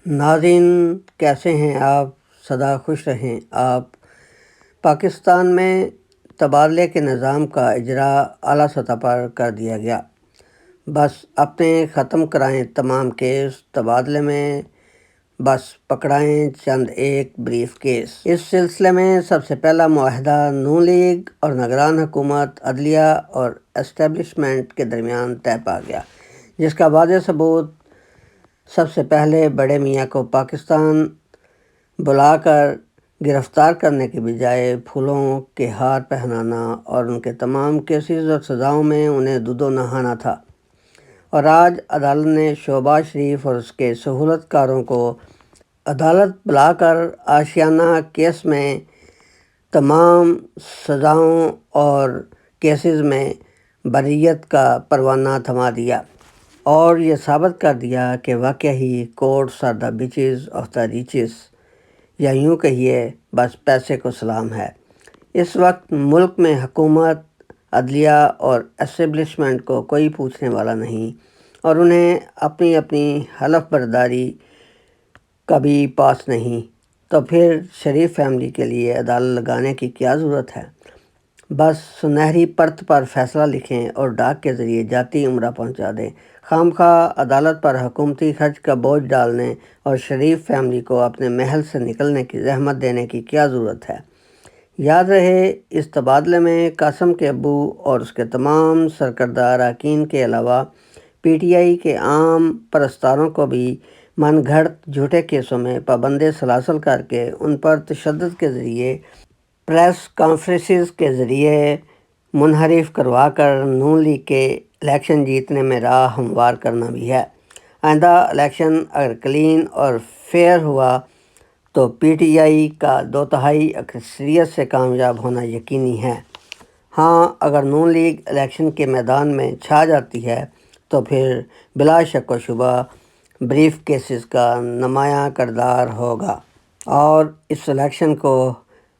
ناظرین کیسے ہیں آپ؟ سدا خوش رہیں آپ۔ پاکستان میں تبادلے کے نظام کا اجرا اعلیٰ سطح پر کر دیا گیا۔ بس اپنے ختم کرائیں تمام کیس، تبادلے میں بس پکڑائیں چند ایک بریف کیس۔ اس سلسلے میں سب سے پہلا معاہدہ نون لیگ اور نگران حکومت، عدلیہ اور اسٹیبلشمنٹ کے درمیان طے پا گیا، جس کا واضح ثبوت سب سے پہلے بڑے میاں کو پاکستان بلا کر گرفتار کرنے کے بجائے پھولوں کے ہار پہنانا اور ان کے تمام کیسز اور سزاؤں میں انہیں دودو نہانا تھا۔ اور آج عدالت نے شہباز شریف اور اس کے سہولت کاروں کو عدالت بلا کر آشیانہ کیس میں تمام سزاؤں اور کیسز میں بریت کا پروانہ تھما دیا اور یہ ثابت کر دیا کہ واقعی ہی courts are the beaches of the riches, یا یوں کہیے بس پیسے کو سلام ہے۔ اس وقت ملک میں حکومت، عدلیہ اور اسٹیبلشمنٹ کو کوئی پوچھنے والا نہیں اور انہیں اپنی اپنی حلف برداری کا بھی پاس نہیں، تو پھر شریف فیملی کے لیے عدالت لگانے کی کیا ضرورت ہے؟ بس سنہری پرت پر فیصلہ لکھیں اور ڈاک کے ذریعے جاتی عمرہ پہنچا دیں۔ خواہ عدالت پر حکومتی خرچ کا بوجھ ڈالنے اور شریف فیملی کو اپنے محل سے نکلنے کی زحمت دینے کی کیا ضرورت ہے؟ یاد رہے، اس تبادلے میں قاسم کے ابو اور اس کے تمام سرکردہ اراکین کے علاوہ پی ٹی آئی کے عام پرستاروں کو بھی من گھڑت جھوٹے کیسوں میں پابند سلاسل کر کے ان پر تشدد کے ذریعے پریس کانفرنسز کے ذریعے منحرف کروا کر نون لیگ کے الیکشن جیتنے میں راہ ہموار کرنا بھی ہے۔ آئندہ الیکشن اگر کلین اور فیئر ہوا تو پی ٹی آئی کا 2/3 اکثریت سے کامیاب ہونا یقینی ہے۔ ہاں، اگر نون لیگ الیکشن کے میدان میں چھا جاتی ہے تو پھر بلا شک و شبہ بریف کیسز کا نمایاں کردار ہوگا اور اس الیکشن کو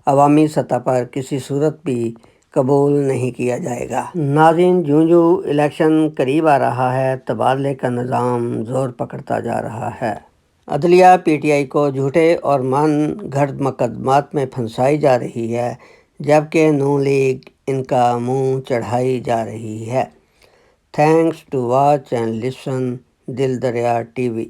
عوامی سطح پر کسی صورت بھی قبول نہیں کیا جائے گا۔ ناظرین، جوں جوں الیکشن قریب آ رہا ہے، تبادلے کا نظام زور پکڑتا جا رہا ہے۔ عدلیہ پی ٹی آئی کو جھوٹے اور من گھڑت مقدمات میں پھنسائی جا رہی ہے، جبکہ نون لیگ ان کا منہ چڑھائی جا رہی ہے۔ Thanks to watch and listen Dil Dariya T V.